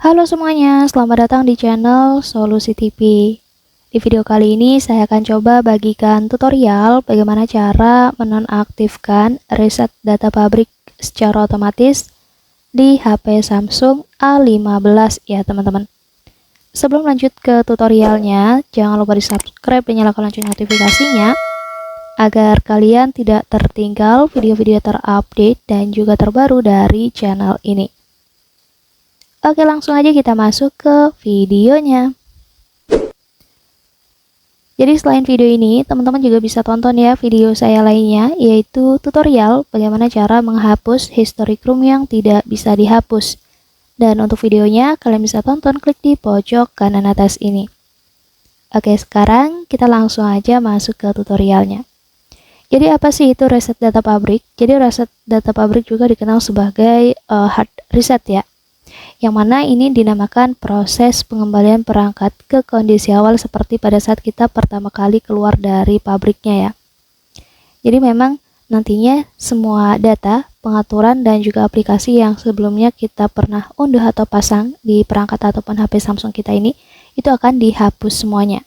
Halo semuanya, selamat datang di channel Solusi TV. Di video kali ini saya akan coba bagikan tutorial bagaimana cara menonaktifkan reset data pabrik secara otomatis di HP Samsung A15 ya teman-teman. Sebelum lanjut ke tutorialnya, jangan lupa di subscribe dan nyalakan lonceng notifikasinya agar kalian tidak tertinggal video-video terupdate dan juga terbaru dari channel ini. Oke, langsung aja kita masuk ke videonya. Jadi selain video ini, teman-teman juga bisa tonton ya video saya lainnya, yaitu tutorial bagaimana cara menghapus history room yang tidak bisa dihapus. Dan untuk videonya, kalian bisa tonton klik di pojok kanan atas ini. Oke, sekarang kita langsung aja masuk ke tutorialnya. Jadi apa sih itu reset data pabrik? Jadi reset data pabrik juga dikenal sebagai hard reset ya. Yang mana ini dinamakan proses pengembalian perangkat ke kondisi awal seperti pada saat kita pertama kali keluar dari pabriknya ya. Jadi memang nantinya semua data, pengaturan dan juga aplikasi yang sebelumnya kita pernah unduh atau pasang di perangkat ataupun HP Samsung kita ini, itu akan dihapus semuanya.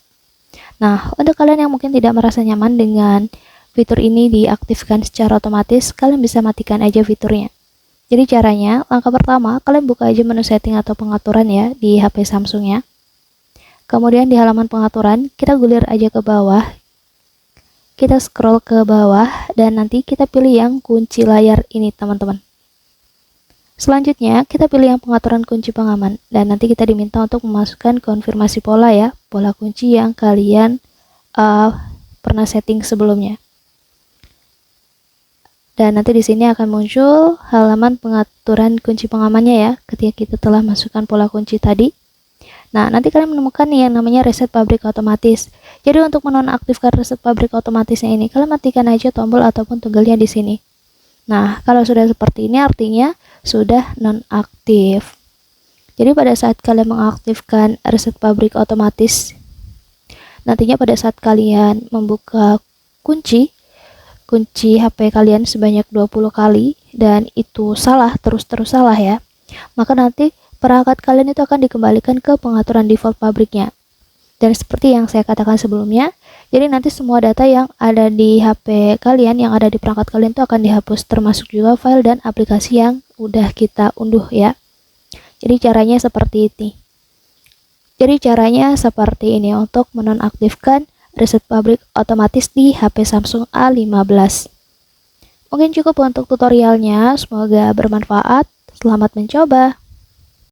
Nah, untuk kalian yang mungkin tidak merasa nyaman dengan fitur ini diaktifkan secara otomatis, kalian bisa matikan aja fiturnya. Jadi caranya, langkah pertama, kalian buka aja menu setting atau pengaturan ya di HP Samsung ya. Kemudian di halaman pengaturan, kita gulir aja ke bawah. Kita scroll ke bawah dan nanti kita pilih yang kunci layar ini teman-teman. Selanjutnya, kita pilih yang pengaturan kunci pengaman. Dan nanti kita diminta untuk memasukkan konfirmasi pola ya, pola kunci yang kalian pernah setting sebelumnya. Dan nanti di sini akan muncul halaman pengaturan kunci pengamannya ya, ketika kita telah masukkan pola kunci tadi. Nah, nanti kalian menemukan yang namanya reset pabrik otomatis. Jadi untuk menonaktifkan reset pabrik otomatisnya ini, kalian matikan aja tombol ataupun toggle-nya di sini. Nah, kalau sudah seperti ini artinya sudah nonaktif. Jadi pada saat kalian mengaktifkan reset pabrik otomatis, nantinya pada saat kalian membuka kunci HP kalian sebanyak 20 kali dan itu salah, terus salah ya, maka nanti perangkat kalian itu akan dikembalikan ke pengaturan default pabriknya. Dan seperti yang saya katakan sebelumnya, jadi nanti semua data yang ada di HP kalian, yang ada di perangkat kalian itu akan dihapus, termasuk juga file dan aplikasi yang udah kita unduh ya. Jadi caranya seperti ini. Untuk menonaktifkan reset pabrik otomatis di HP Samsung A15. Mungkin cukup untuk tutorialnya, semoga bermanfaat. Selamat mencoba.